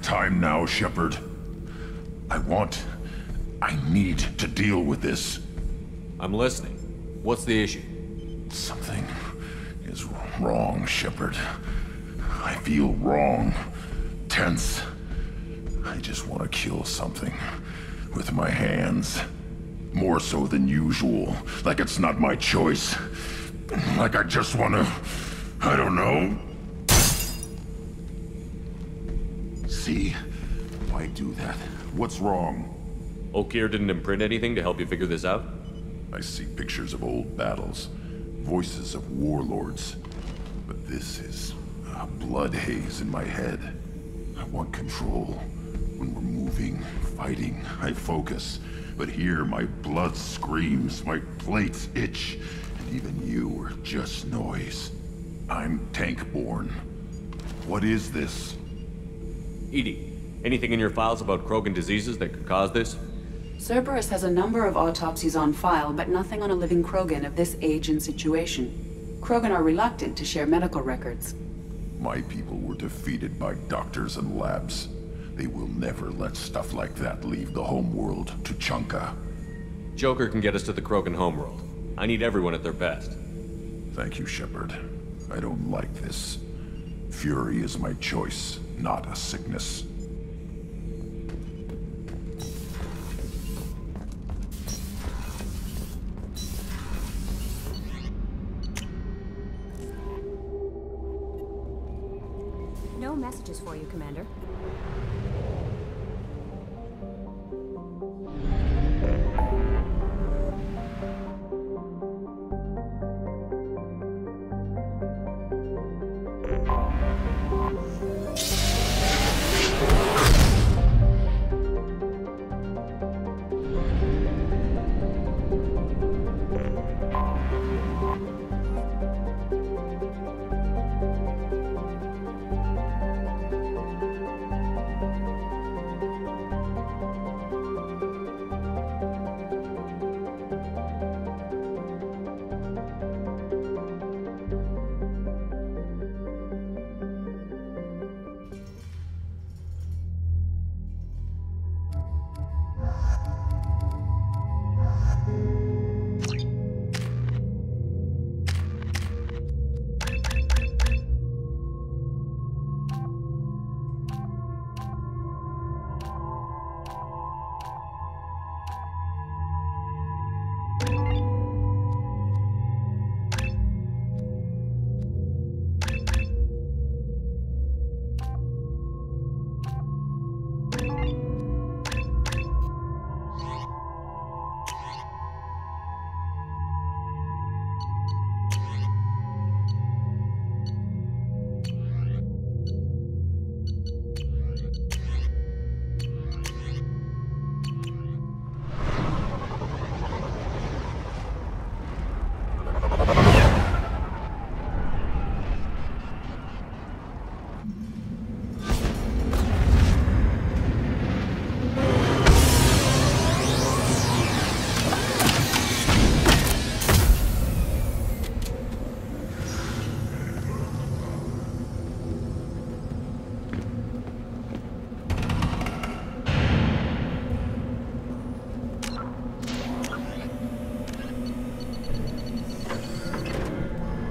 time now, Shepard. I need to deal with this. I'm listening. What's the issue? Something is wrong, Shepard. I feel wrong. Tense. I just want to kill something. With my hands. More so than usual. Like it's not my choice. Like I just want to... I don't know. See? Why do that? What's wrong? Okeer didn't imprint anything to help you figure this out? I see pictures of old battles. Voices of warlords. But this is a blood haze in my head. I want control. When we're moving, fighting, I focus. But here my blood screams, my plates itch. And even you are just noise. I'm tank-born. What is this? EDI, anything in your files about Krogan diseases that could cause this? Cerberus has a number of autopsies on file, but nothing on a living Krogan of this age and situation. Krogan are reluctant to share medical records. My people were defeated by doctors and labs. They will never let stuff like that leave the homeworld to Chunka. Joker can get us to the Krogan homeworld. I need everyone at their best. Thank you, Shepard. I don't like this. Fury is my choice, not a sickness. No messages for you, Commander.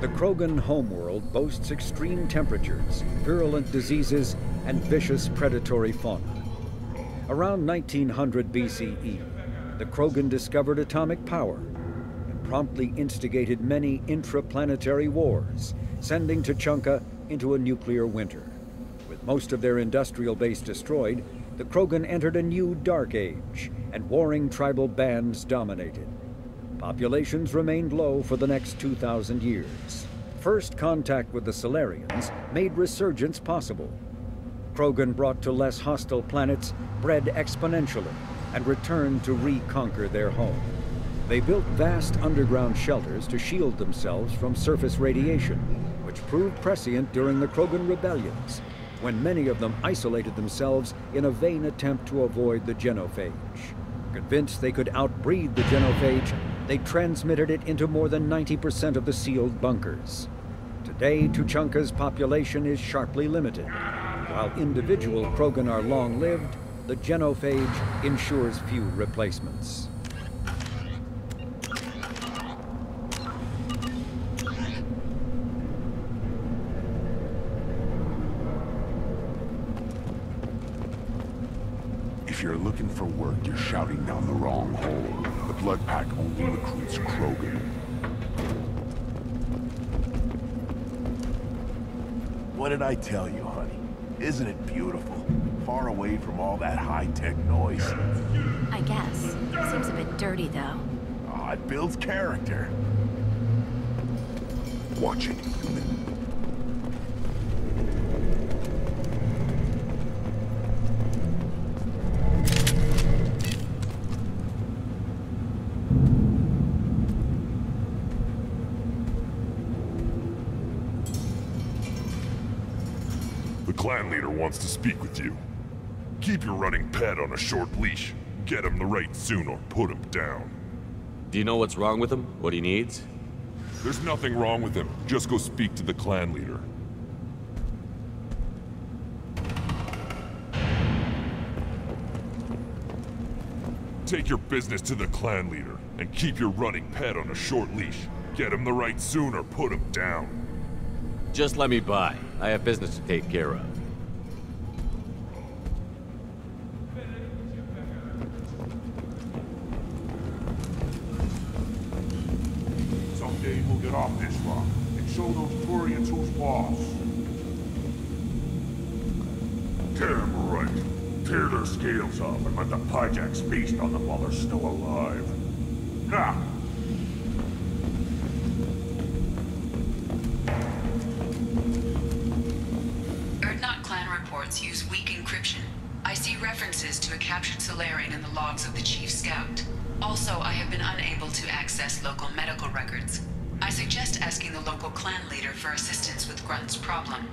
The Krogan homeworld boasts extreme temperatures, virulent diseases, and vicious predatory fauna. Around 1900 BCE, the Krogan discovered atomic power and promptly instigated many intraplanetary wars, sending Tuchanka into a nuclear winter. With most of their industrial base destroyed, the Krogan entered a new dark age, and warring tribal bands dominated. Populations remained low for the next 2,000 years. First contact with the Solarians made resurgence possible. Krogan brought to less hostile planets bred exponentially and returned to reconquer their home. They built vast underground shelters to shield themselves from surface radiation, which proved prescient during the Krogan rebellions, when many of them isolated themselves in a vain attempt to avoid the genophage. Convinced they could outbreed the genophage, they transmitted it into more than 90% of the sealed bunkers. Today, Tuchanka's population is sharply limited. The While individual Krogan are long-lived, the genophage ensures few replacements. If you're looking for work, you're shouting down the wrong hole. The Blood Pack only recruits Krogan. What did I tell you, honey? Isn't it beautiful? Far away from all that high-tech noise. I guess. Seems a bit dirty, though. Oh, it builds character. Watch it, human. The clan leader wants to speak with you. Keep your running pet on a short leash. Get him the right soon or put him down. Do you know what's wrong with him? What he needs? There's nothing wrong with him. Just go speak to the clan leader. Take your business to the clan leader, and keep your running pet on a short leash. Get him the right soon or put him down. Just let me by. I have business to take care of. Someday we'll get off this rock and show those Turians who's boss. Damn right. Tear their scales off and let the Pyjaks feast on them while they're still alive. Ha! Use weak encryption. I see references to a captured Solarian in the logs of the Chief Scout. Also, I have been unable to access local medical records. I suggest asking the local clan leader for assistance with Grunt's problem.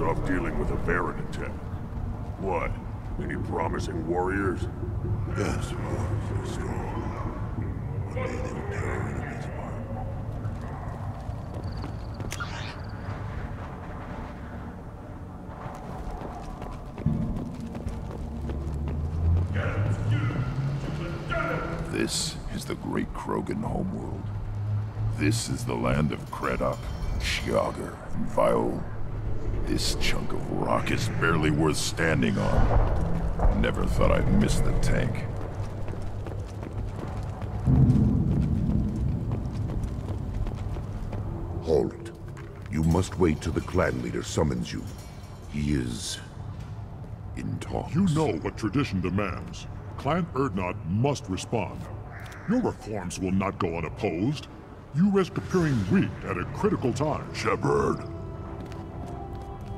Off dealing with a Baron attack. What? Any promising warriors? Yes, warriors are strong. One day they will tear our enemies apart. This is the great Krogan homeworld. This is the land of Credok, Shiagar, and Viol. This chunk of rock is barely worth standing on. Never thought I'd miss the tank. Halt. You must wait till the clan leader summons you. He is in talks. You know what tradition demands. Clan Urdnot must respond. Your reforms will not go unopposed. You risk appearing weak at a critical time. Shepard.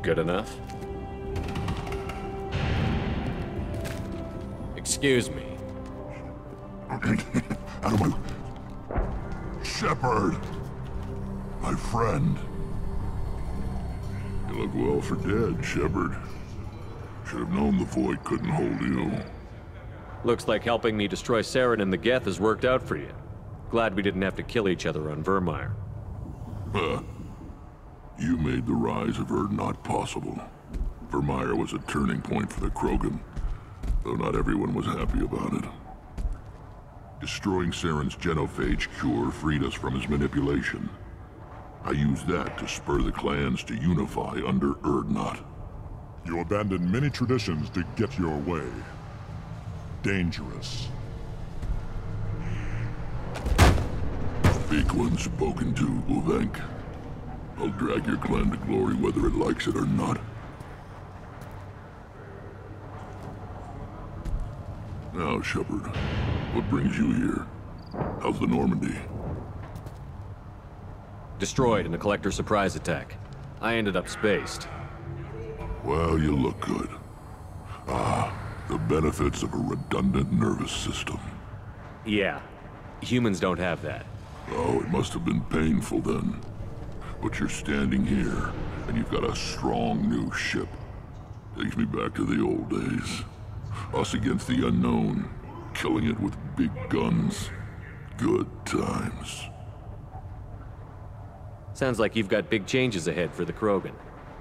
Good enough? Excuse me. Out of my... Shepard! My friend. You look well for dead, Shepard. Should have known the Void couldn't hold you. Looks like helping me destroy Saren and the Geth has worked out for you. Glad we didn't have to kill each other on Virmire. Huh. You made the rise of Urdnot possible. Virmire was a turning point for the Krogan, though not everyone was happy about it. Destroying Saren's genophage cure freed us from his manipulation. I used that to spur the clans to unify under Urdnot. You abandoned many traditions to get your way. Dangerous. Speak when spoken to, Uvenk. I'll drag your clan to glory whether it likes it or not. Now, Shepard, what brings you here? How's the Normandy? Destroyed in a Collector surprise attack. I ended up spaced. Well, you look good. The benefits of a redundant nervous system. Yeah. Humans don't have that. Oh, it must have been painful then. But you're standing here, and you've got a strong new ship. Takes me back to the old days. Us against the unknown, killing it with big guns. Good times. Sounds like you've got big changes ahead for the Krogan.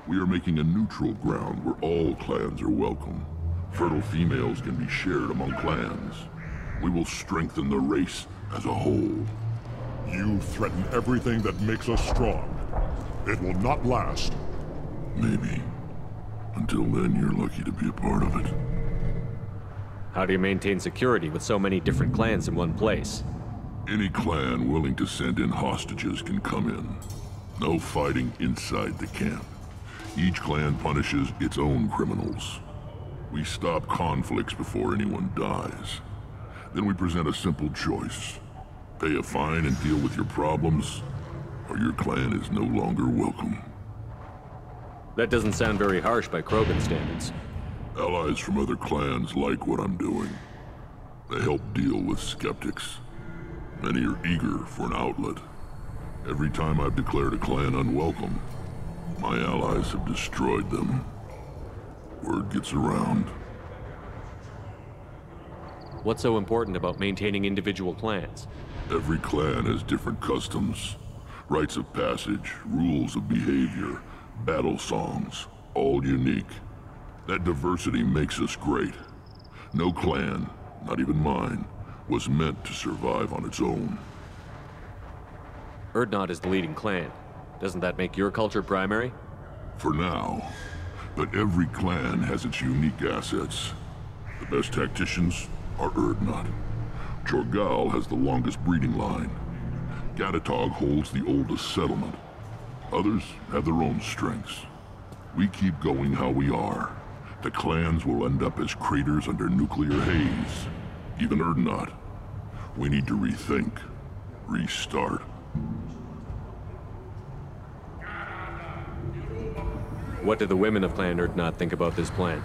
We are making a neutral ground where all clans are welcome. Fertile females can be shared among clans. We will strengthen the race as a whole. You threaten everything that makes us strong. It will not last. Maybe. Until then, you're lucky to be a part of it. How do you maintain security with so many different clans in one place? Any clan willing to send in hostages can come in. No fighting inside the camp. Each clan punishes its own criminals. We stop conflicts before anyone dies. Then we present a simple choice. Pay a fine and deal with your problems, or your clan is no longer welcome. That doesn't sound very harsh by Krogan standards. Allies from other clans like what I'm doing. They help deal with skeptics. Many are eager for an outlet. Every time I've declared a clan unwelcome, my allies have destroyed them. Word gets around. What's so important about maintaining individual clans? Every clan has different customs, rites of passage, rules of behavior, battle songs, all unique. That diversity makes us great. No clan, not even mine, was meant to survive on its own. Urdnot is the leading clan. Doesn't that make your culture primary? For now. But every clan has its unique assets. The best tacticians are Urdnot. Jorgal has the longest breeding line. Gatatog holds the oldest settlement. Others have their own strengths. We keep going how we are. The clans will end up as craters under nuclear haze. Even Urdnot. We need to rethink. Restart. What do the women of Clan Urdnot think about this plan?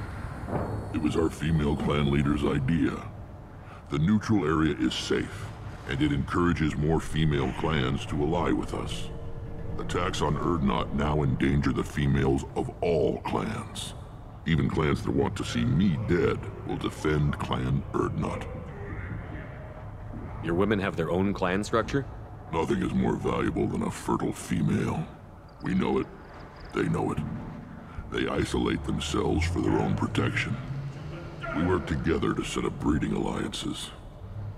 It was our female clan leader's idea. The neutral area is safe, and it encourages more female clans to ally with us. Attacks on Urdnot now endanger the females of all clans. Even clans that want to see me dead will defend Clan Urdnot. Your women have their own clan structure? Nothing is more valuable than a fertile female. We know it. They know it. They isolate themselves for their own protection. We work together to set up breeding alliances.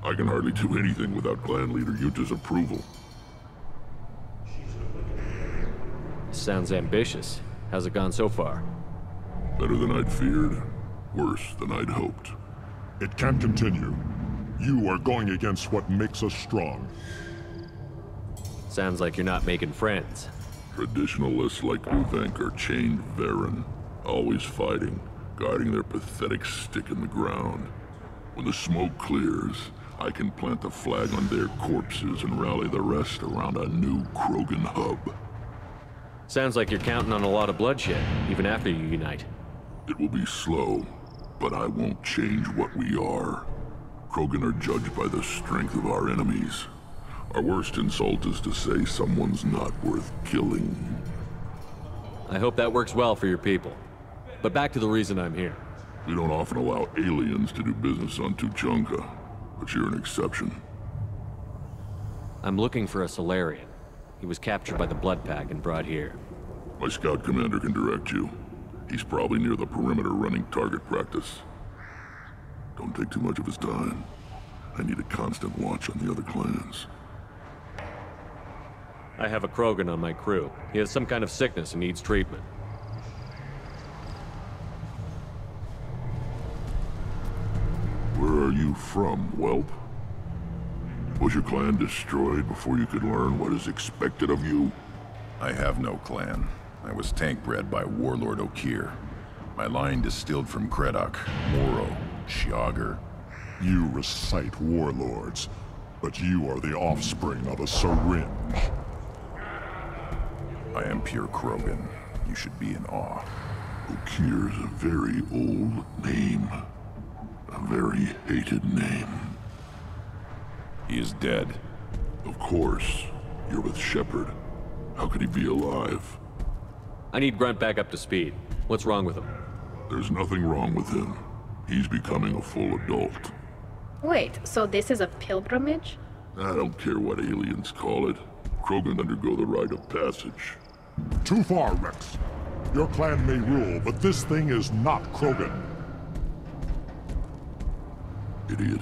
I can hardly do anything without clan leader Yuta's approval. Sounds ambitious. How's it gone so far? Better than I'd feared. Worse than I'd hoped. It can't continue. You are going against what makes us strong. Sounds like you're not making friends. Traditionalists like Uvenk are chained Varen, always fighting, guarding their pathetic stick in the ground. When the smoke clears, I can plant the flag on their corpses and rally the rest around a new Krogan hub. Sounds like you're counting on a lot of bloodshed, even after you unite. It will be slow, but I won't change what we are. Krogan are judged by the strength of our enemies. Our worst insult is to say someone's not worth killing. I hope that works well for your people. But back to the reason I'm here. We don't often allow aliens to do business on Tuchanka, but you're an exception. I'm looking for a Solarian. He was captured by the Blood Pack and brought here. My scout commander can direct you. He's probably near the perimeter running target practice. Don't take too much of his time. I need a constant watch on the other clans. I have a Krogan on my crew. He has some kind of sickness and needs treatment. Where are you from, whelp? Was your clan destroyed before you could learn what is expected of you? I have no clan. I was tank bred by Warlord Okir. My line distilled from Kredok, Moro, Shiagar. You recite warlords, but you are the offspring of a syringe. I am pure Krogan. You should be in awe. Okir's a very old name. A very hated name. He is dead. Of course. You're with Shepard. How could he be alive? I need Grunt back up to speed. What's wrong with him? There's nothing wrong with him. He's becoming a full adult. Wait, so this is a pilgrimage? I don't care what aliens call it. Krogan undergo the rite of passage. Too far, Rex. Your clan may rule, but this thing is not Krogan. Idiot.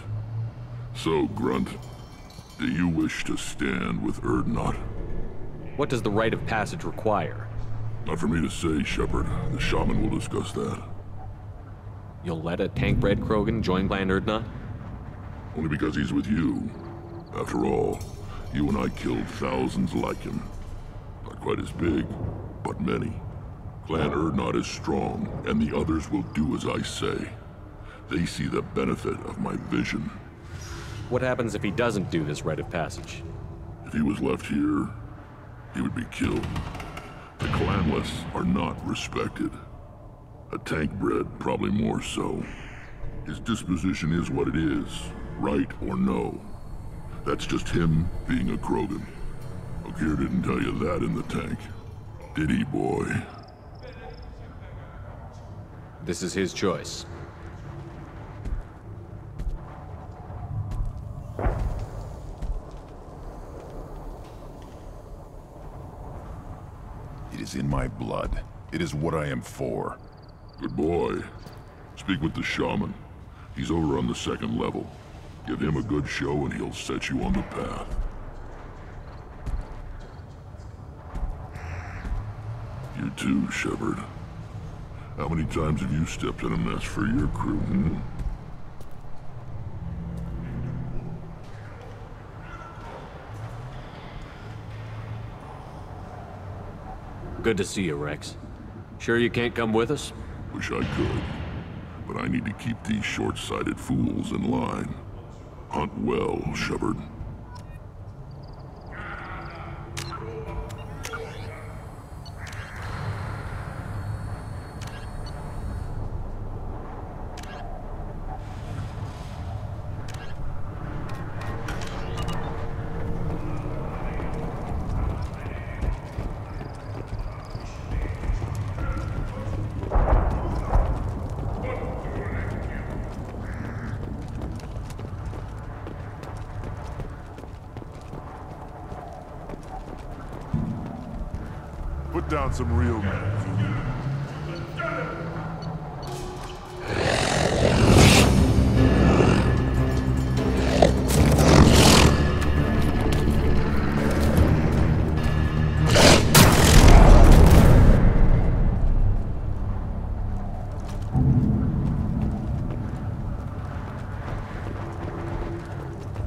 So, Grunt, do you wish to stand with Urdnot? What does the rite of passage require? Not for me to say, Shepard. The shaman will discuss that. You'll let a tank-bred Krogan join Clan Urdnot? Only because he's with you. After all, you and I killed thousands like him. Not quite as big, but many. Clan Urdnot is strong, and the others will do as I say. They see the benefit of my vision. What happens if he doesn't do this rite of passage? If he was left here, he would be killed. The clanless are not respected. A tank-bred, probably more so. His disposition is what it is, right or no. That's just him being a Krogan. Okir didn't tell you that in the tank. Did he, boy? This is his choice. It is in my blood. It is what I am for. Good boy. Speak with the shaman. He's over on the second level. Give him a good show and he'll set you on the path. You too, Shepard. How many times have you stepped in a mess for your crew, hmm? Good to see you, Rex. Sure you can't come with us? Wish I could. But I need to keep these short-sighted fools in line. Hunt well, Shepard. Put down some real men.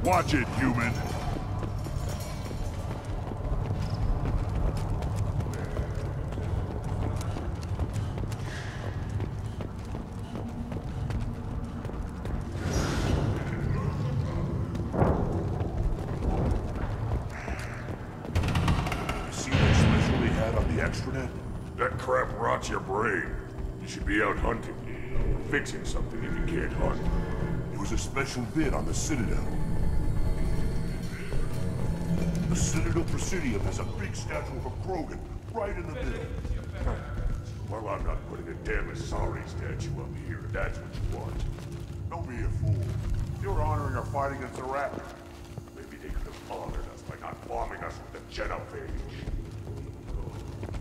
Watch it, human. That crap rots your brain. You should be out hunting. Fixing something if you can't hunt. It was a special bid on the Citadel. The Citadel Presidium has a big statue of a Krogan right in the middle. Well, I'm not putting a damn Asari statue up here, if that's what you want. Don't be a fool. You're honoring our fight against the Raptor. Maybe they could have honored us by not bombing us with the genophage.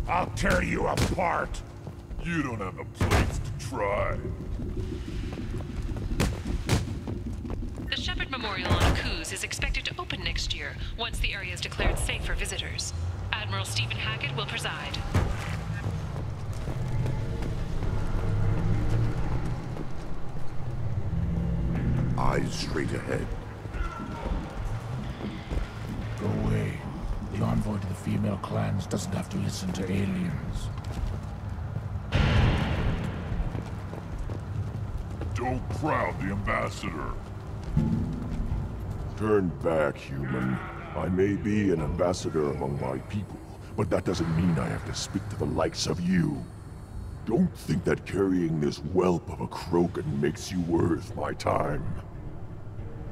I'll tear you apart! You don't have the plates to try. The Shepard Memorial on Kuz is expected to open next year, once the area is declared safe for visitors. Admiral Stephen Hackett will preside. Eyes straight ahead. Go away. The envoy to the female clans doesn't have to listen to aliens. Don't crowd the ambassador. Turn back, human. I may be an ambassador among my people, but that doesn't mean I have to speak to the likes of you. Don't think that carrying this whelp of a Krogan makes you worth my time.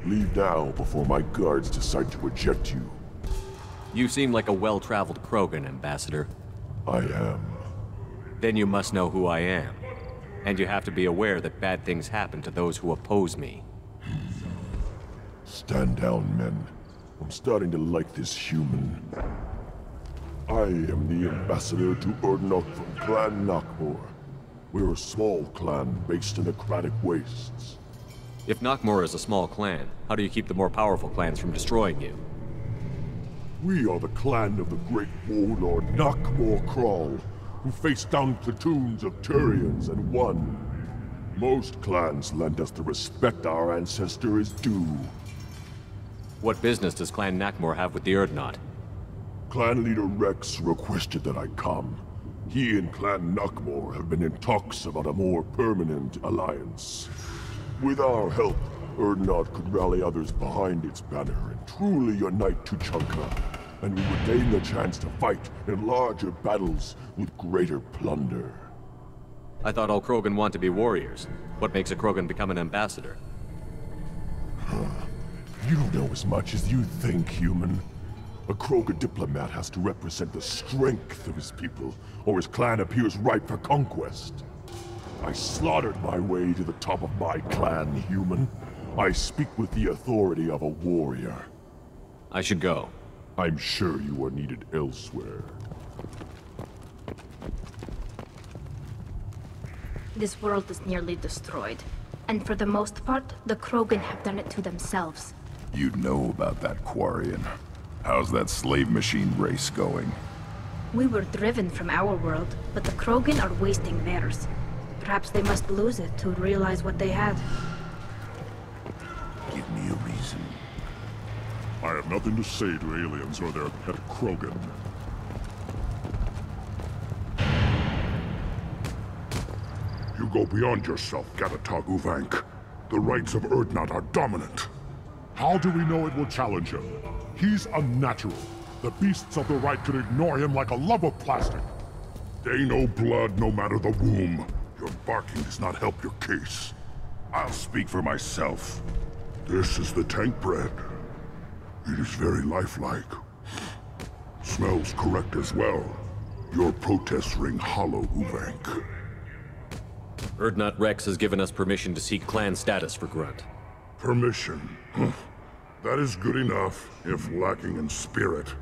Leave now before my guards decide to eject you. You seem like a well-traveled Krogan, Ambassador. I am. Then you must know who I am. And you have to be aware that bad things happen to those who oppose me. Stand down, men. I'm starting to like this human. I am the ambassador to Urdnot from Clan Nakmor. We're a small clan based in the Kratic Wastes. If Nakmor is a small clan, how do you keep the more powerful clans from destroying you? We are the clan of the great warlord Nakmor Krall, who faced down platoons of Turians and won. Most clans lend us the respect our ancestor is due. What business does Clan Nakmor have with the Urdnot? Clan leader Rex requested that I come. He and Clan Nakmor have been in talks about a more permanent alliance. With our help, Urdnot could rally others behind its banner and truly unite Tuchanka, and we would gain the chance to fight in larger battles with greater plunder. I thought all Krogan want to be warriors. What makes a Krogan become an ambassador? You don't know as much as you think, human. A Krogan diplomat has to represent the strength of his people, or his clan appears ripe for conquest. I slaughtered my way to the top of my clan, human. I speak with the authority of a warrior. I should go. I'm sure you are needed elsewhere. This world is nearly destroyed. And for the most part, the Krogan have done it to themselves. You'd know about that Quarian. How's that slave machine race going? We were driven from our world, but the Krogan are wasting theirs. Perhaps they must lose it to realize what they had. Give me a reason. I have nothing to say to aliens or their pet Krogan. You go beyond yourself, Gatatog Uvank. The rights of Urdnot are dominant. How do we know it will challenge him? He's unnatural. The beasts of the Rite could ignore him like a lump of plastic. They know blood no matter the womb. Your barking does not help your case. I'll speak for myself. This is the tank bread. It is very lifelike. Smells correct as well. Your protests ring hollow, Uvank. Urdnot Rex has given us permission to seek clan status for Grunt. Permission? That is good enough, if lacking in spirit.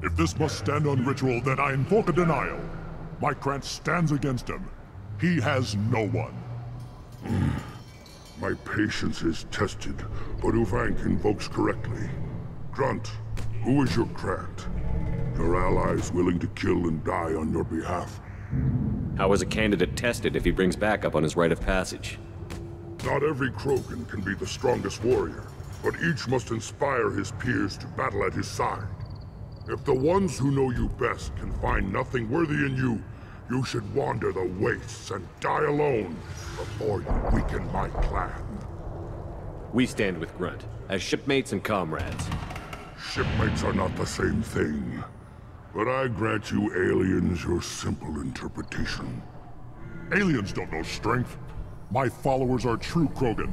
If this must stand on ritual, then I invoke a denial. My Krant stands against him. He has no one. My patience is tested, but Uvank invokes correctly. Grunt, who is your Krant? Your allies willing to kill and die on your behalf? How is a candidate tested if he brings backup on his rite of passage? Not every Krogan can be the strongest warrior, but each must inspire his peers to battle at his side. If the ones who know you best can find nothing worthy in you, you should wander the wastes and die alone before you weaken my clan. We stand with Grunt, as shipmates and comrades. Shipmates are not the same thing, but I grant you aliens your simple interpretation. Aliens don't know strength. My followers are true Krogan.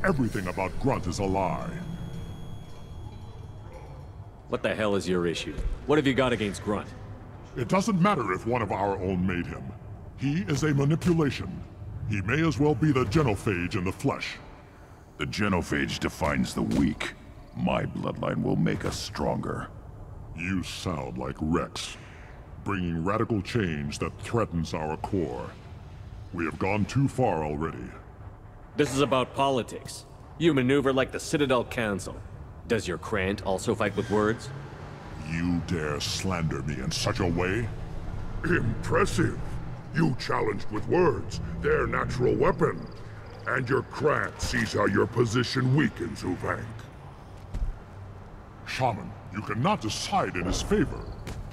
Everything about Grunt is a lie. What the hell is your issue? What have you got against Grunt? It doesn't matter if one of our own made him. He is a manipulation. He may as well be the genophage in the flesh. The genophage defines the weak. My bloodline will make us stronger. You sound like Rex, bringing radical change that threatens our core. We have gone too far already. This is about politics. You maneuver like the Citadel Council. Does your Krant also fight with words? You dare slander me in such a way? Impressive! You challenged with words, their natural weapon. And your Krant sees how your position weakens, Uvank. Shaman, you cannot decide in his favor.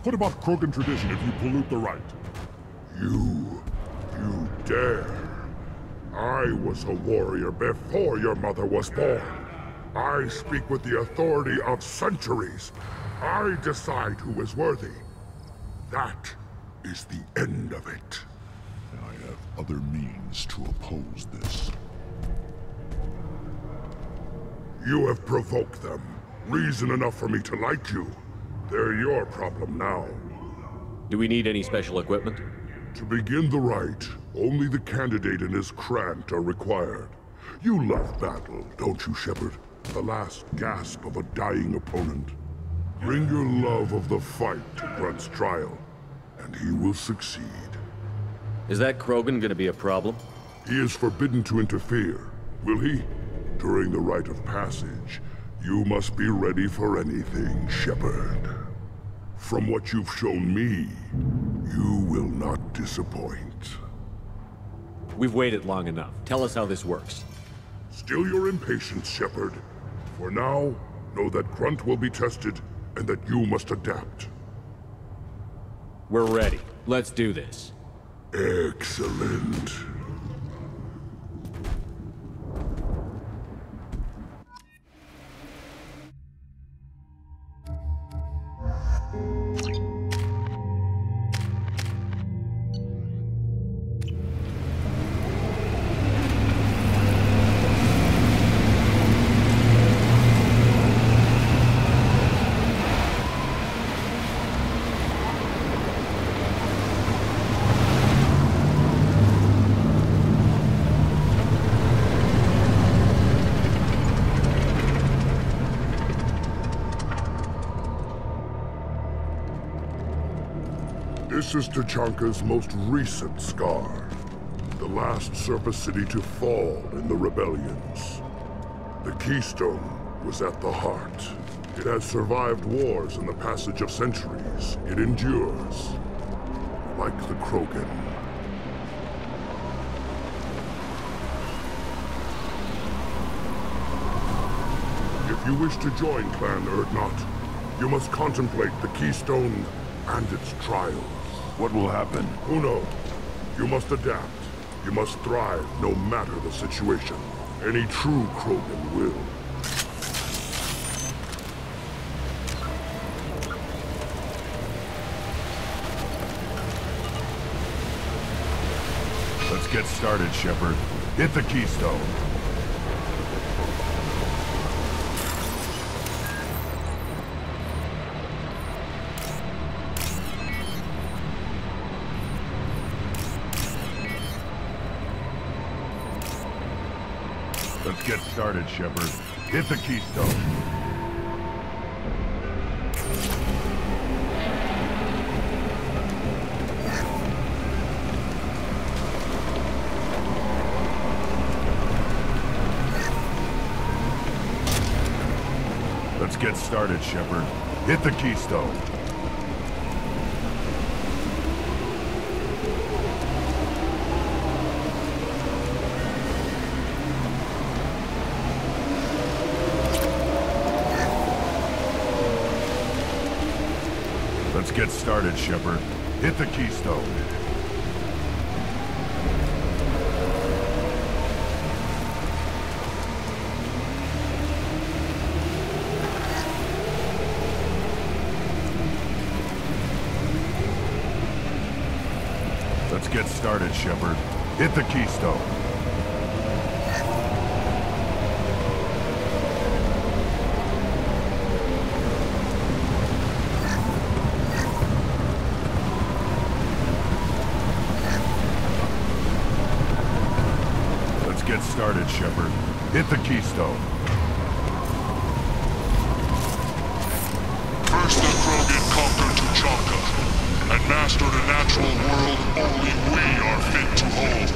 What about Krogan tradition if you pollute the Rite? You dare. I was a warrior before your mother was born. I speak with the authority of centuries. I decide who is worthy. That is the end of it. I have other means to oppose this. You have provoked them. Reason enough for me to like you. They're your problem now. Do we need any special equipment? To begin the rite, only the candidate and his Grunt are required. You love battle, don't you, Shepard? The last gasp of a dying opponent. Bring your love of the fight to Grunt's trial, and he will succeed. Is that Krogan gonna be a problem? He is forbidden to interfere, will he? During the rite of passage, you must be ready for anything, Shepard. From what you've shown me, you will not disappoint. We've waited long enough. Tell us how this works. Still your impatience, Shepard. For now, know that Grunt will be tested, and that you must adapt. We're ready. Let's do this. Excellent. This is Tachanka's most recent scar. The last surface city to fall in the rebellions. The Keystone was at the heart. It has survived wars and the passage of centuries. It endures. Like the Krogan. If you wish to join Clan Urdnot, you must contemplate the Keystone and its trials. What will happen? Who knows? You must adapt. You must thrive no matter the situation. Any true Krogan will. Let's get started, Shepard. Hit the Keystone. Let's get started, Shepard. Hit the Keystone. Let's get started, Shepard. Hit the Keystone. Let's get started, Shepard. Hit the Keystone. Let's get started, Shepard. Hit the Keystone. Get started, Shepard. Hit the Keystone. First the Krogan conquered Tachanka, and mastered a natural world only we are fit to hold.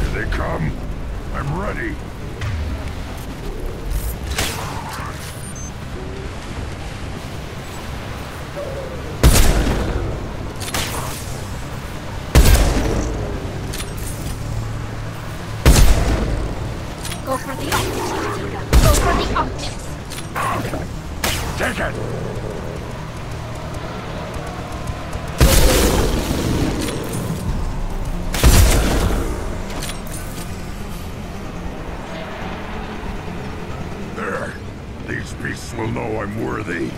Here they come. I'm ready. will know I'm worthy.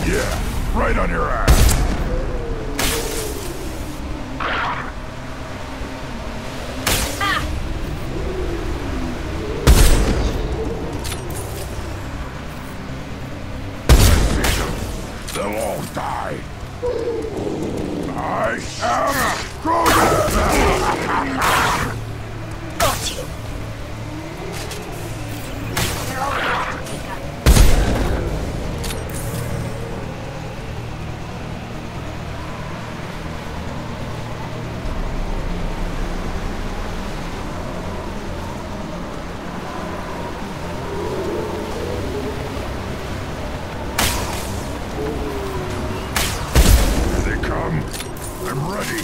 Yeah, right on your ass. They'll all die. I am Grunt! Got you. They're all about to take up. Here they come. I'm ready.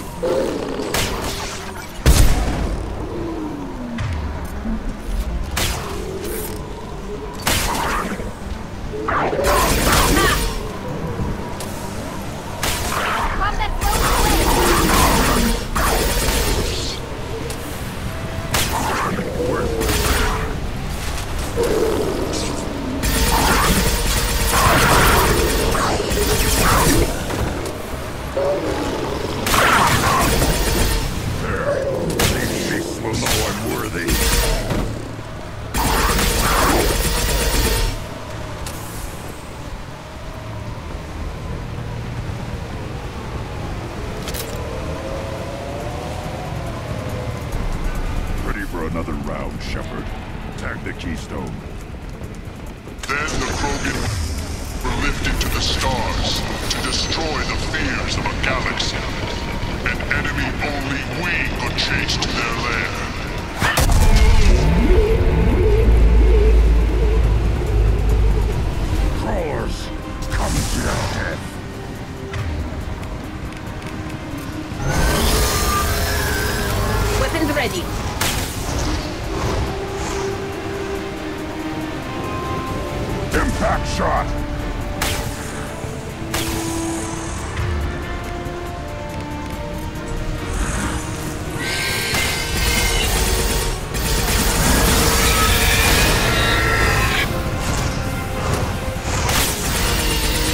These beasts will know I'm worthy. Ready for another round, Shepard. Tag the keystone. Then the Krogan were lifted to the stars to destroy the fears of a galaxy. An enemy only we could chase to their lair. Crawlers, come to your death. Weapons ready. Impact shot!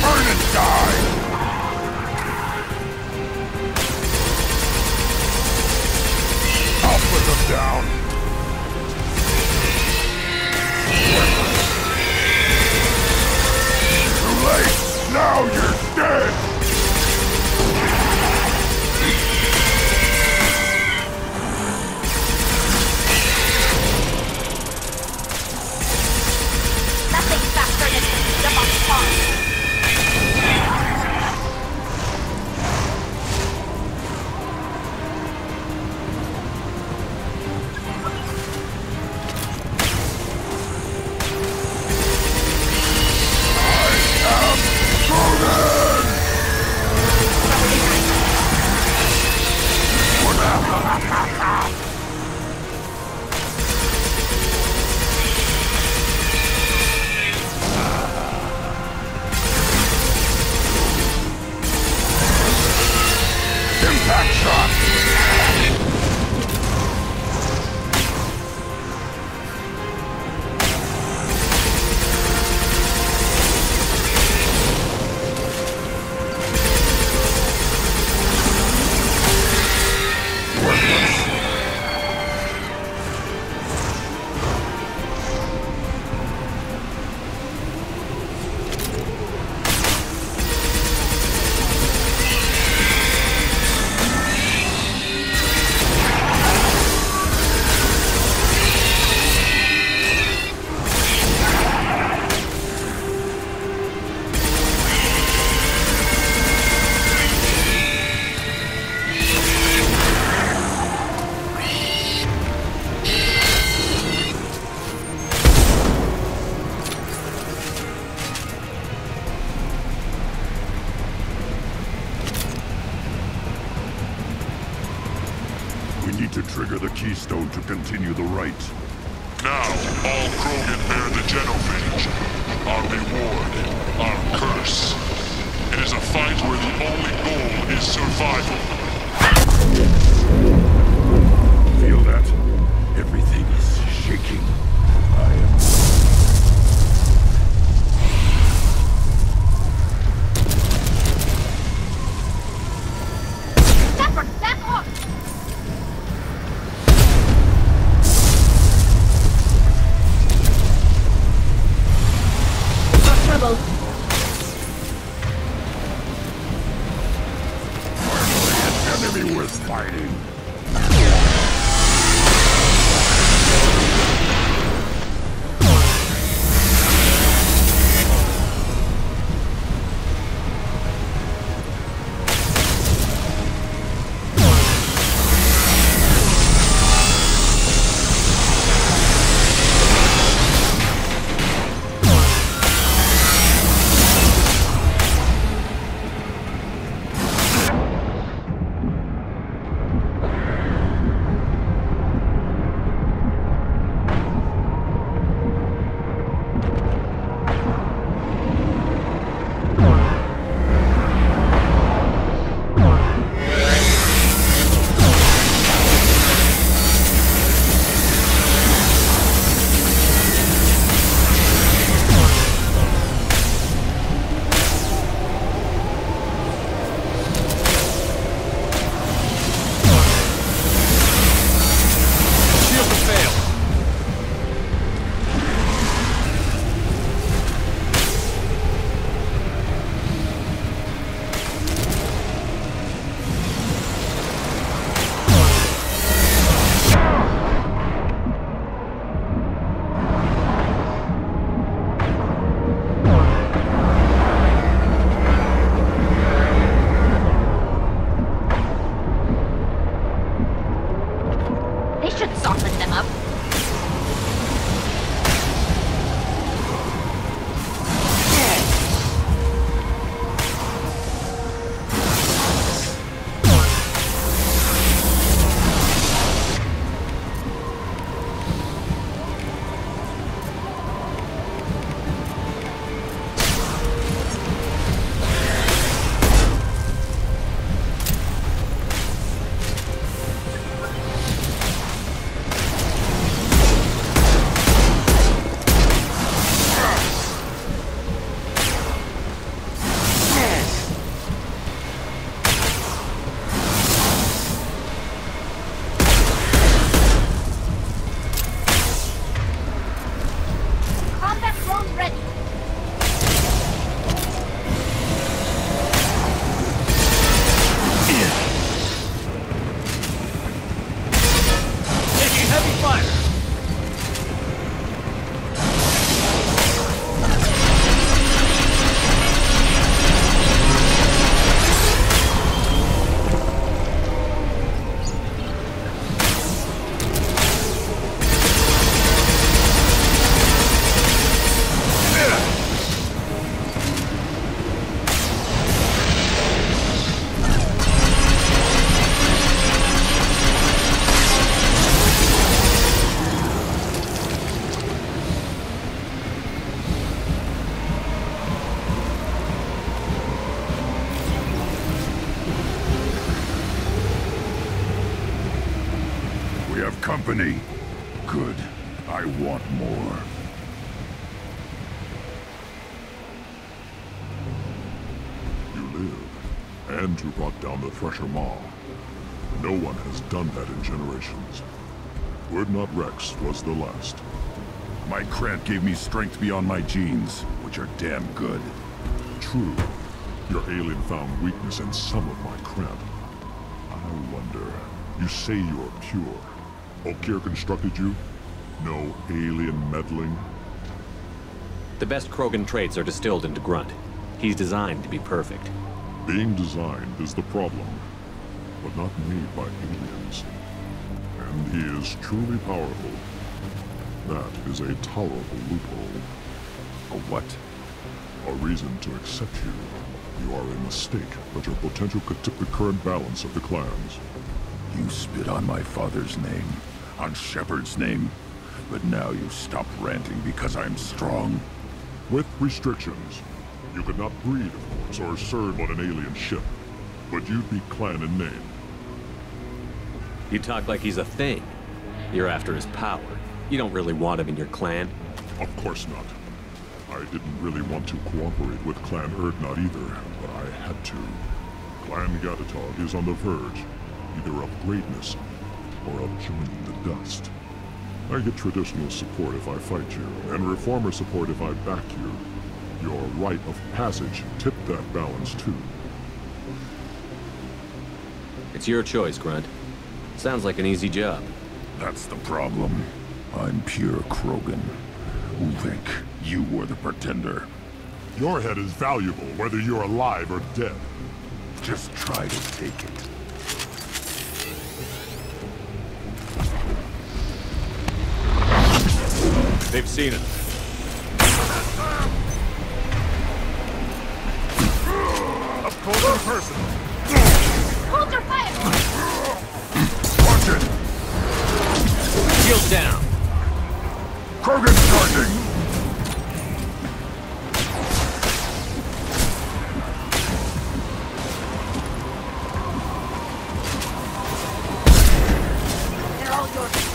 Burn and die! I'll put them down. Too late! Now you're dead! Nothing faster than the box pause. Impact shot! We need to trigger the keystone to continue the Rite. Now, all Krogan bear the genophage. Our reward, our curse. It is a fight where the only goal is survival. Feel that? Everything is shaking. I am... Shepard, back off! Got trouble. Enemy worth fighting. Company. Good. I want more. You live, and you brought down the Thresher Maw. No one has done that in generations. Were it not Rex was the last. My Krant gave me strength beyond my genes, which are damn good. True. Your alien found weakness in some of my Krant. I wonder, you say you're pure. Okeer constructed you? No alien meddling? The best Krogan traits are distilled into Grunt. He's designed to be perfect. Being designed is the problem, but not made by aliens. And he is truly powerful. That is a tolerable loophole. A what? A reason to accept you. You are a mistake, but your potential could tip the current balance of the clans. You spit on my father's name, on Shepard's name. But now you stopped ranting because I'm strong. With restrictions. You could not breed, of course, or serve on an alien ship. But you'd be clan in name. You talk like he's a thing. You're after his power. You don't really want him in your clan. Of course not. I didn't really want to cooperate with Clan Urdnot either, but I had to. Clan Gatatog is on the verge, either of greatness or of joining the dust. I get traditional support if I fight you, and reformer support if I back you. Your rite of passage tipped that balance too. It's your choice, Grunt. Sounds like an easy job. That's the problem. I'm pure Krogan. Ulvik, you were the pretender. Your head is valuable, whether you're alive or dead. Just try to take it. They've seen it. A Krogan person! Hold your fire! Watch it! Shield down! Krogan charging! They're all yours.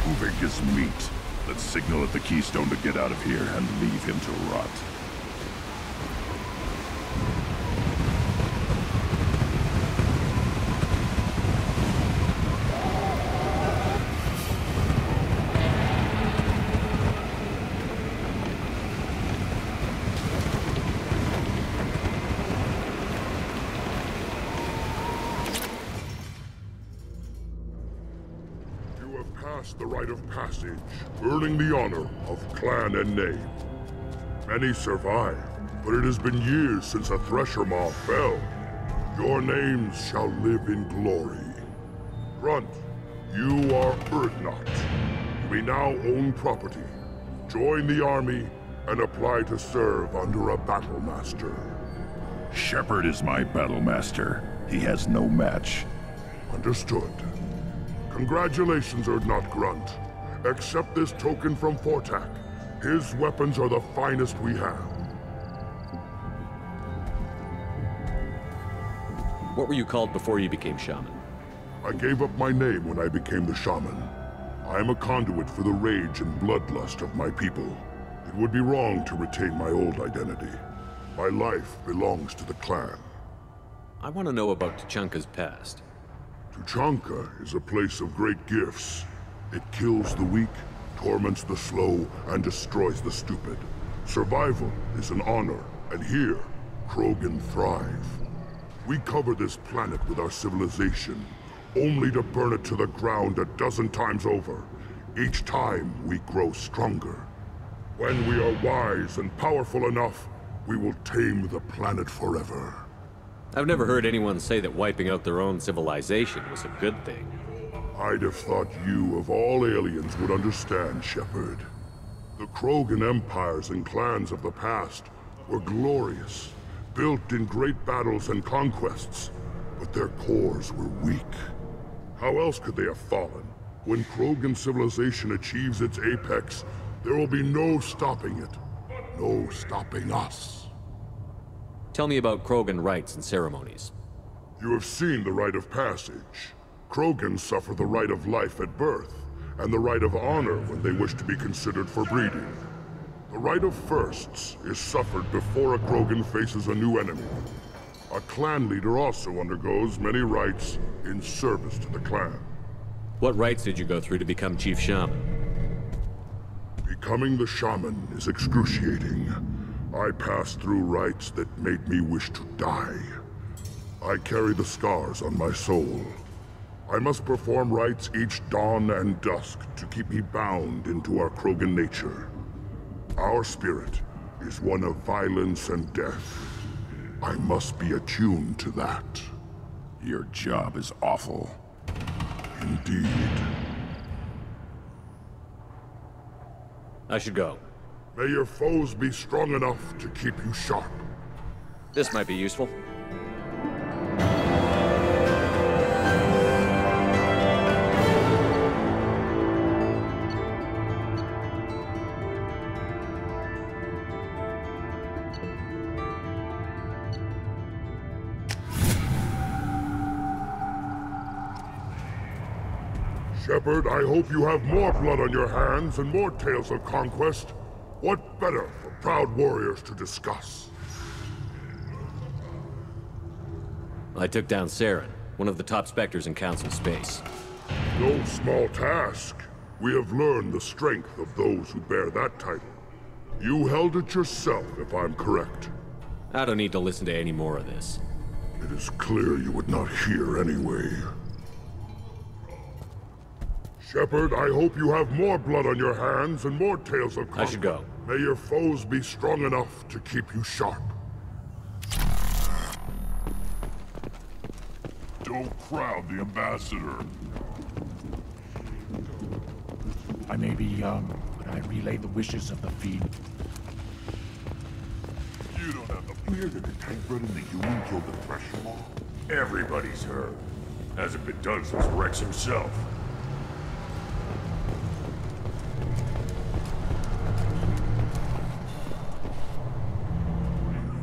Ulvik is meat. Let's signal at the Keystone to get out of here and leave him to rot. The rite of passage, earning the honor of clan and name. Many survive, but it has been years since a Thresher Maw fell. Your names shall live in glory. Grunt, you are Urdnot. You may now own property. Join the army and apply to serve under a battle master. Shepard is my battle master. He has no match. Understood. Congratulations, Urdnot Grunt. Accept this token from Fortak. His weapons are the finest we have. What were you called before you became shaman? I gave up my name when I became the shaman. I am a conduit for the rage and bloodlust of my people. It would be wrong to retain my old identity. My life belongs to the clan. I want to know about Tuchanka's past. Tuchanka is a place of great gifts. It kills the weak, torments the slow, and destroys the stupid. Survival is an honor, and here, Krogan thrive. We cover this planet with our civilization, only to burn it to the ground a dozen times over. Each time, we grow stronger. When we are wise and powerful enough, we will tame the planet forever. I've never heard anyone say that wiping out their own civilization was a good thing. I'd have thought you, of all aliens, would understand, Shepard. The Krogan empires and clans of the past were glorious, built in great battles and conquests, but their cores were weak. How else could they have fallen? When Krogan civilization achieves its apex, there will be no stopping it. No stopping us. Tell me about Krogan rites and ceremonies. You have seen the rite of passage. Krogans suffer the rite of life at birth, and the rite of honor when they wish to be considered for breeding. The rite of firsts is suffered before a Krogan faces a new enemy. A clan leader also undergoes many rites in service to the clan. What rites did you go through to become Chief Shaman? Becoming the shaman is excruciating. I passed through rites that made me wish to die. I carry the scars on my soul. I must perform rites each dawn and dusk to keep me bound into our Krogan nature. Our spirit is one of violence and death. I must be attuned to that. Your job is awful. Indeed. I should go. May your foes be strong enough to keep you sharp. This might be useful. Shepard, I hope you have more blood on your hands and more tales of conquest. What better for proud warriors to discuss? I took down Saren, one of the top Spectres in Council space. No small task. We have learned the strength of those who bear that title. You held it yourself, if I'm correct. I don't need to listen to any more of this. It is clear you would not hear anyway. Shepard, I hope you have more blood on your hands and more tales of conquest. I should go. May your foes be strong enough to keep you sharp. Don't crowd the ambassador. I may be young, but I relay the wishes of the Fiend. You don't have the... You hear that the tank bred and the human killed the Thresher Maw? Everybody's heard. Hasn't been done since Rex himself.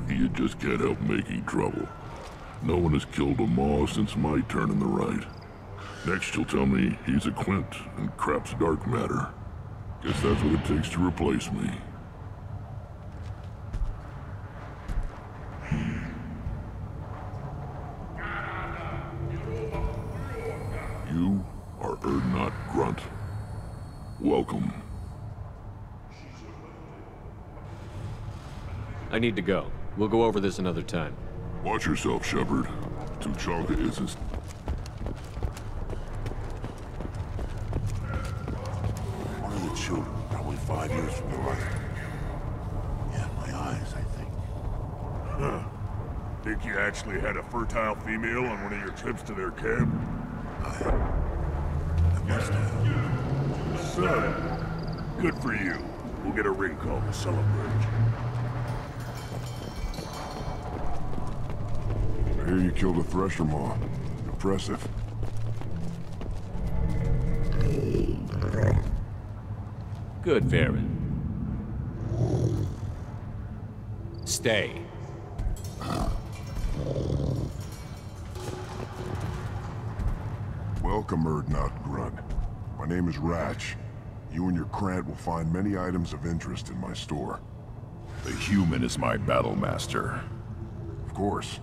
You just can't help making trouble. No one has killed a Maw since my turn in the Rite. Next you'll tell me he's a Quint and crap's dark matter. Guess that's what it takes to replace me. You are Urdnot Grunt. Welcome. I need to go. We'll go over this another time. Watch yourself, Shepard. Tuchanka isn't... One of the children, probably 5 years from the Rite. Yeah, my eyes, I think. Huh. Think you actually had a fertile female on one of your trips to their camp? I must have. Son, good for you. We'll get a ring call to celebrate. I hear you killed a Thresher Maw. Impressive. Good, Varen. Stay. Welcome, Urdnot Grunt. My name is Ratch. You and your Krant will find many items of interest in my store. The human is my battle master. Of course.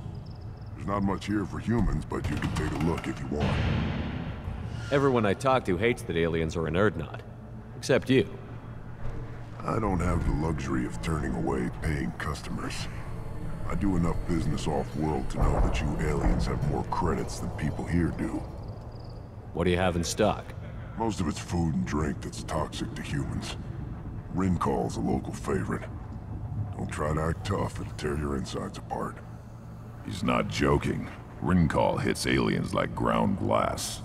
There's not much here for humans, but you can take a look if you want. Everyone I talk to hates that aliens are in Urdnot. Except you. I don't have the luxury of turning away paying customers. I do enough business off-world to know that you aliens have more credits than people here do. What do you have in stock? Most of it's food and drink that's toxic to humans. Rincall's a local favorite. Don't try to act tough, it'll tear your insides apart. He's not joking. Rincall hits aliens like ground glass.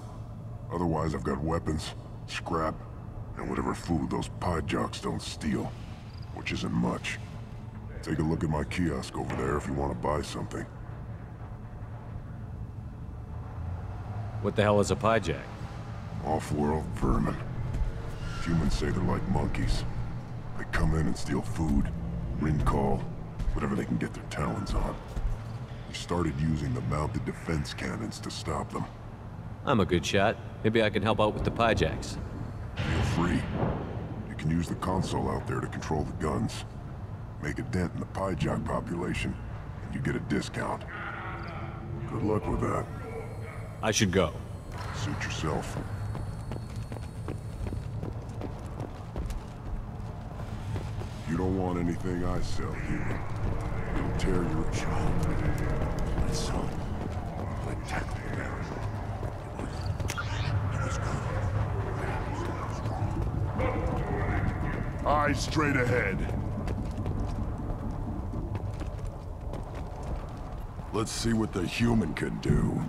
Otherwise, I've got weapons, scrap, and whatever food those pie jocks don't steal. Which isn't much. Take a look at my kiosk over there if you want to buy something. What the hell is a pyjack? Off-world vermin. Humans say they're like monkeys. They come in and steal food, Rincall, whatever they can get their talons on. We started using the mounted defense cannons to stop them. I'm a good shot. Maybe I can help out with the pyjacks. Feel free. You can use the console out there to control the guns. Make a dent in the pyjack population, and you get a discount. Good luck with that. I should go. Suit yourself. You don't want anything I sell, human. It'll tear your child. My son. Like tackle bearer. Eyes straight ahead. Let's see what the human can do.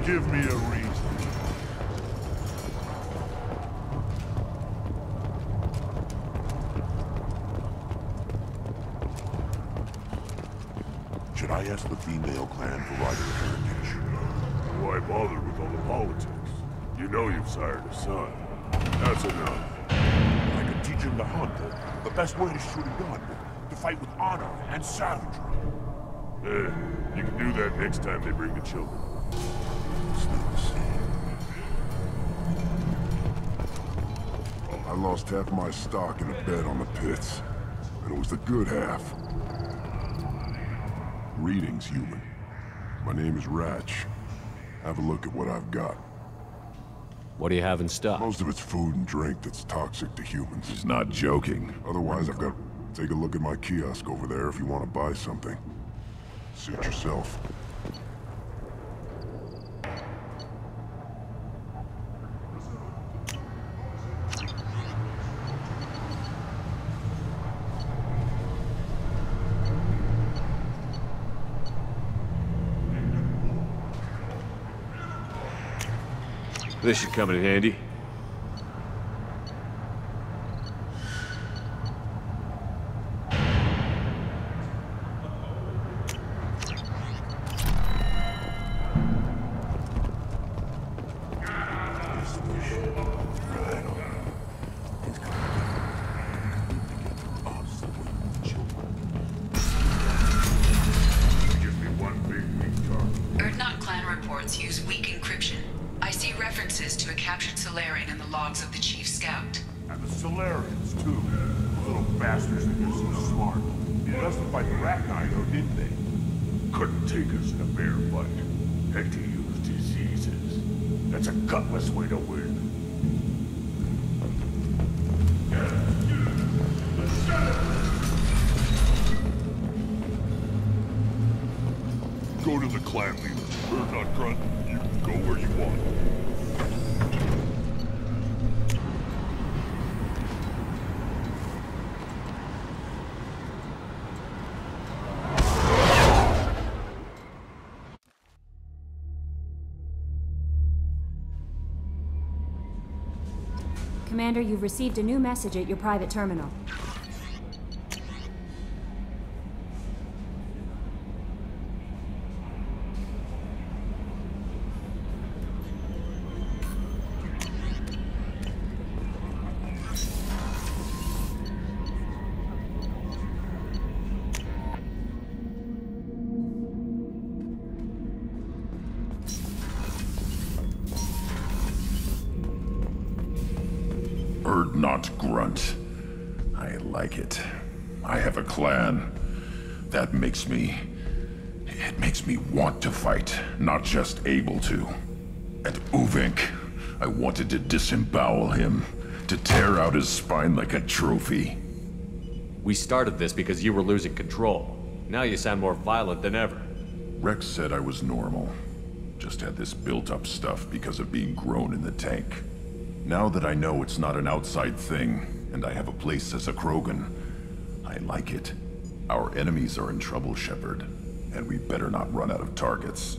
Give me a reason. Should I ask the female clan for Rite heritage? Why bother with all the politics? You know you've sired a son. That's enough. I can teach him to hunt. The best way to shoot a gun. To fight with honor and savagery. You can do that next time they bring the children. I lost half my stock in a bet on the pits. And it was the good half. Greetings, human. My name is Rite. Have a look at what I've got. What do you have in stock? Most of it's food and drink that's toxic to humans. He's not joking. Otherwise, I've got... Take a look at my kiosk over there if you want to buy something. Suit yourself. This should come in handy. Use weak encryption. I see references to a captured Solarian in the logs of the Chief Scout. And the Solarians, too. Little bastards that are so smart. Needed us to fight the Rachni, though, didn't they? Couldn't take us in a fair fight. And to use diseases. That's a gutless way to win. Go to the clan leader. Or not Grunt. You can go where you want. Commander, you've received a new message at your private terminal. Not Grunt. I like it. I have a clan. That makes me... It makes me want to fight, not just able to. And Uvink, I wanted to disembowel him, to tear out his spine like a trophy. We started this because you were losing control. Now you sound more violent than ever. Rex said I was normal. Just had this built-up stuff because of being grown in the tank. Now that I know it's not an outside thing, and I have a place as a Krogan, I like it. Our enemies are in trouble, Shepard, and we better not run out of targets.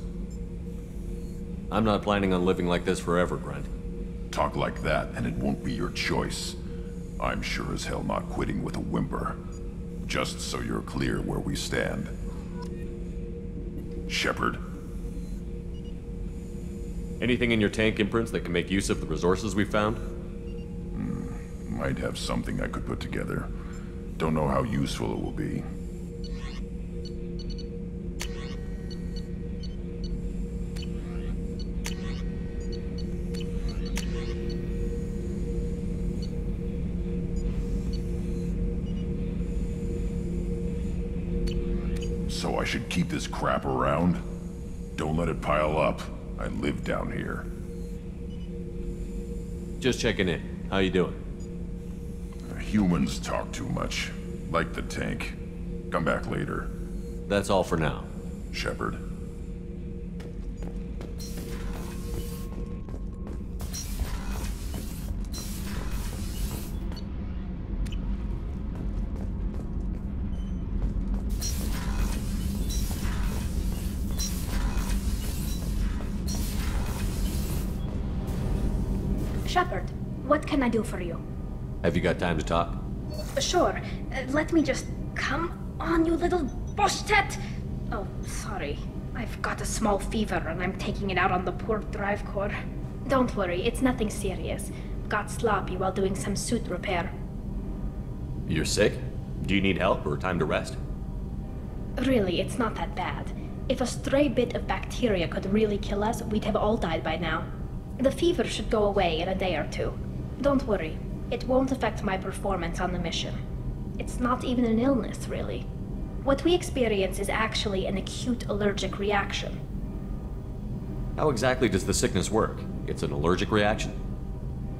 I'm not planning on living like this forever, Grunt. Talk like that, and it won't be your choice. I'm sure as hell not quitting with a whimper. Just so you're clear where we stand. Shepard. Anything in your tank imprints that can make use of the resources we found? Might have something I could put together. Don't know how useful it will be. So I should keep this crap around? Don't let it pile up. I live down here. Just checking in. How you doing? Humans talk too much. Like the tank. Come back later. That's all for now. Shepard. Shepard, what can I do for you? Have you got time to talk? Sure. Let me just... Come on, you little boshtet! Oh, sorry. I've got a small fever and I'm taking it out on the poor drive core. Don't worry, it's nothing serious. Got sloppy while doing some suit repair. You're sick? Do you need help or time to rest? Really, it's not that bad. If a stray bit of bacteria could really kill us, we'd have all died by now. The fever should go away in a day or two. Don't worry. It won't affect my performance on the mission. It's not even an illness, really. What we experience is actually an acute allergic reaction. How exactly does the sickness work? It's an allergic reaction?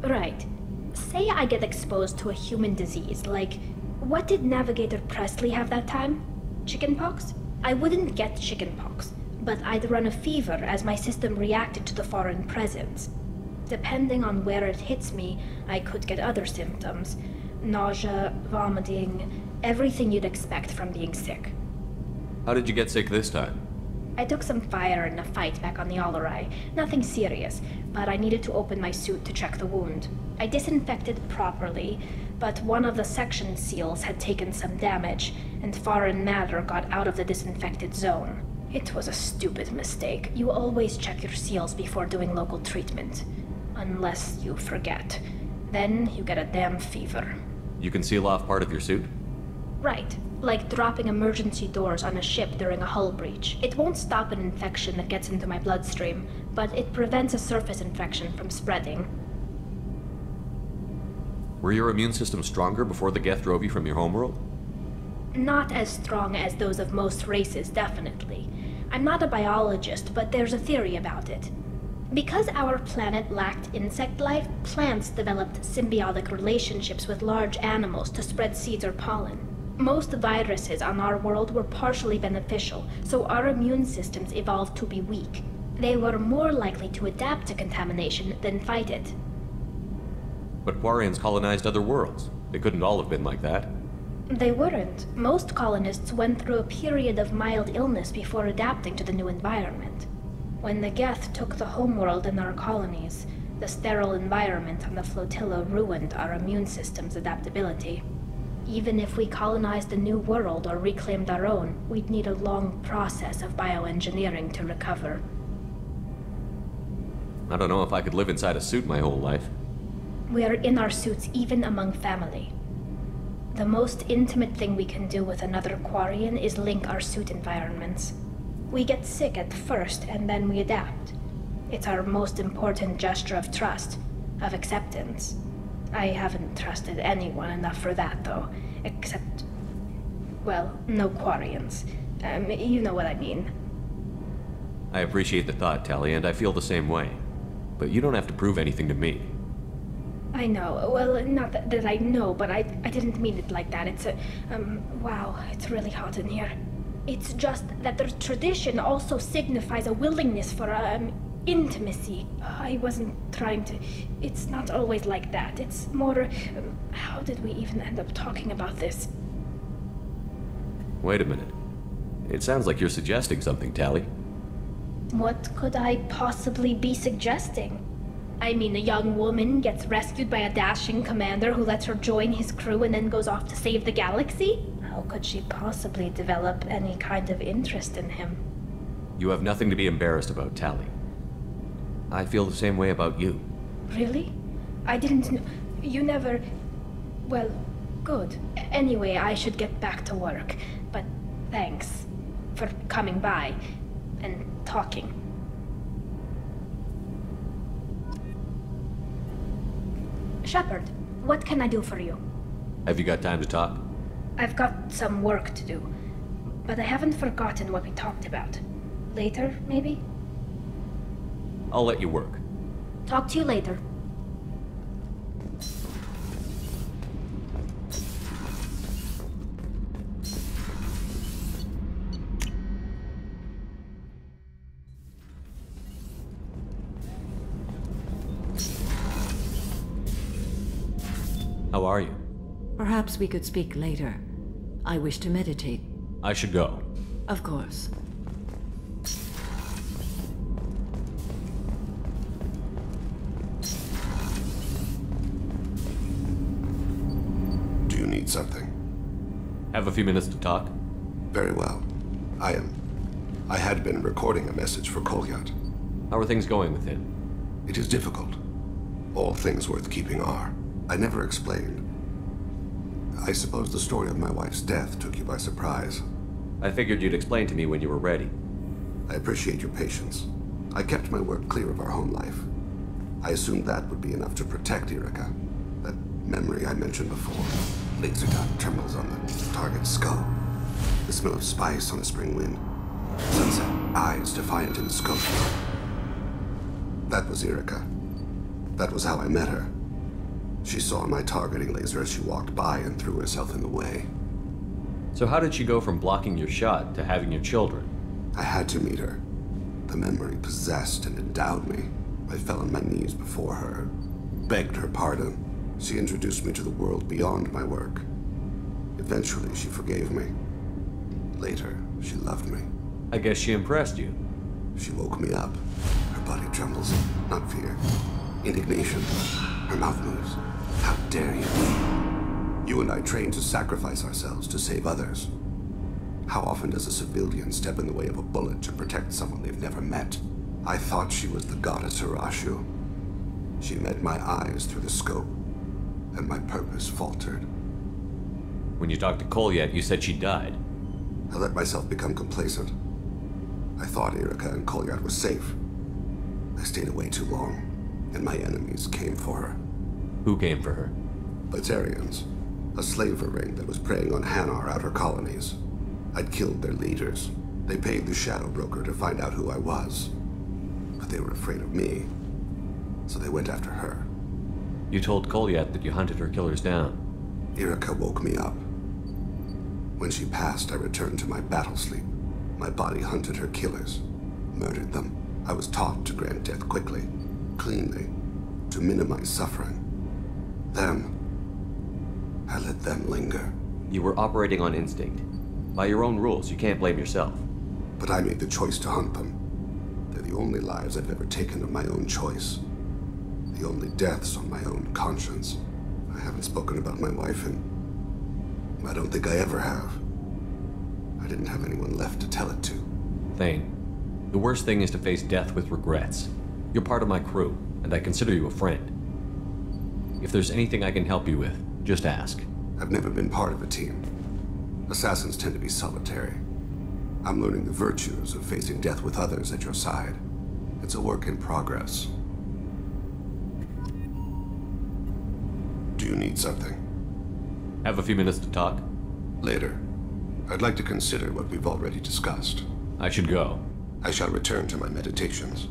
Right. Say I get exposed to a human disease, like... What did Navigator Presley have that time? Chickenpox? I wouldn't get chickenpox, but I'd run a fever as my system reacted to the foreign presence. Depending on where it hits me, I could get other symptoms. Nausea, vomiting, everything you'd expect from being sick. How did you get sick this time? I took some fire in a fight back on the Allerai. Nothing serious, but I needed to open my suit to check the wound. I disinfected properly, but one of the section seals had taken some damage, and foreign matter got out of the disinfected zone. It was a stupid mistake. You always check your seals before doing local treatment. Unless you forget. Then you get a damn fever. You can seal off part of your suit? Right. Like dropping emergency doors on a ship during a hull breach. It won't stop an infection that gets into my bloodstream, but it prevents a surface infection from spreading. Were your immune system stronger before the Geth drove you from your homeworld? Not as strong as those of most races, definitely. I'm not a biologist, but there's a theory about it. Because our planet lacked insect life, plants developed symbiotic relationships with large animals to spread seeds or pollen. Most viruses on our world were partially beneficial, so our immune systems evolved to be weak. They were more likely to adapt to contamination than fight it. But Quarians colonized other worlds. They couldn't all have been like that. They weren't. Most colonists went through a period of mild illness before adapting to the new environment. When the Geth took the homeworld in our colonies, the sterile environment on the flotilla ruined our immune system's adaptability. Even if we colonized a new world or reclaimed our own, we'd need a long process of bioengineering to recover. I don't know if I could live inside a suit my whole life. We are in our suits even among family. The most intimate thing we can do with another Quarian is link our suit environments. We get sick at first, and then we adapt. It's our most important gesture of trust, of acceptance. I haven't trusted anyone enough for that, though. Except, well, no Quarians. You know what I mean. I appreciate the thought, Tali, and I feel the same way. But you don't have to prove anything to me. I know. Well, not that I know, but I didn't mean it like that. It's wow, it's really hot in here. It's just that the tradition also signifies a willingness for, intimacy. I wasn't trying to... It's not always like that. It's more... how did we even end up talking about this? Wait a minute. It sounds like you're suggesting something, Tali. What could I possibly be suggesting? I mean, a young woman gets rescued by a dashing commander who lets her join his crew and then goes off to save the galaxy? How could she possibly develop any kind of interest in him? You have nothing to be embarrassed about, Tali. I feel the same way about you. Really? I didn't know... You never... Well, good. Anyway, I should get back to work. But thanks for coming by and talking. Shepard, what can I do for you? Have you got time to talk? I've got some work to do, but I haven't forgotten what we talked about. Later, maybe? I'll let you work. Talk to you later. How are you? Perhaps we could speak later. I wish to meditate. I should go. Of course. Do you need something? Have a few minutes to talk? Very well. I had been recording a message for Kolyat. How are things going with him? It is difficult. All things worth keeping are. I never explained. I suppose the story of my wife's death took you by surprise. I figured you'd explain to me when you were ready. I appreciate your patience. I kept my work clear of our home life. I assumed that would be enough to protect Erica. That memory I mentioned before. Laser dot trembles on the target's skull. The smell of spice on a spring wind. Sunset, eyes defiant in the scope. That was Erica. That was how I met her. She saw my targeting laser as she walked by and threw herself in the way. So how did she go from blocking your shot to having your children? I had to meet her. The memory possessed and endowed me. I fell on my knees before her, begged her pardon. She introduced me to the world beyond my work. Eventually, she forgave me. Later, she loved me. I guess she impressed you. She woke me up. Her body trembles, not fear. Indignation. Her mouth moves. How dare you? You and I trained to sacrifice ourselves to save others. How often does a civilian step in the way of a bullet to protect someone they've never met? I thought she was the goddess Hirashu. She met my eyes through the scope, and my purpose faltered. When you talked to Kolyat, you said she died. I let myself become complacent. I thought Erica and Kolyat were safe. I stayed away too long, and my enemies came for her. Who came for her? Batarians. A slaver ring that was preying on Hanar outer colonies. I'd killed their leaders. They paid the shadow broker to find out who I was. But they were afraid of me, so they went after her. You told Kolyat that you hunted her killers down. Irika woke me up. When she passed, I returned to my battle sleep. My body hunted her killers, murdered them. I was taught to grant death quickly, cleanly, to minimize suffering. Then, I let them linger. You were operating on instinct. By your own rules, you can't blame yourself. But I made the choice to hunt them. They're the only lives I've ever taken of my own choice. The only deaths on my own conscience. I haven't spoken about my wife, and I don't think I ever have. I didn't have anyone left to tell it to. Thane, the worst thing is to face death with regrets. You're part of my crew, and I consider you a friend. If there's anything I can help you with, just ask. I've never been part of a team. Assassins tend to be solitary. I'm learning the virtues of facing death with others at your side. It's a work in progress. Do you need something? Have a few minutes to talk? Later. I'd like to consider what we've already discussed. I should go. I shall return to my meditations.